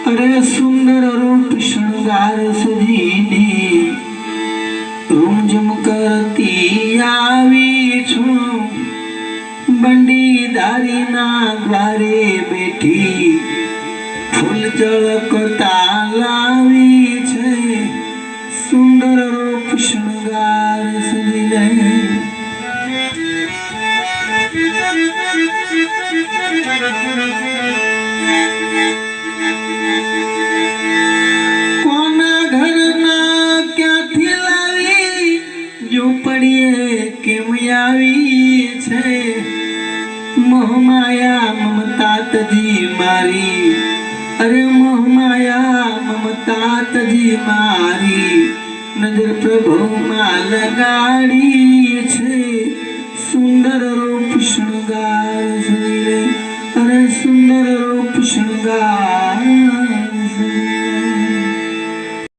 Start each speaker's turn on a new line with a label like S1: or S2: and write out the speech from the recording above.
S1: अरे सुंदर रूप श्रृंगार सजीने रूमझुम करती आवी छू बंडी दारी ना द्वारे बैठी फूल चळकता लावी छे सुंदर रूप श्रृंगार सजीने मोहमाया ममता तजी मारी अरे मोहमाया ममता तजी मारी नजर प्रभु मा लगाड़ी छे सुंदर रूप श्रृंगार अरे सुंदर रूप श्रृंगार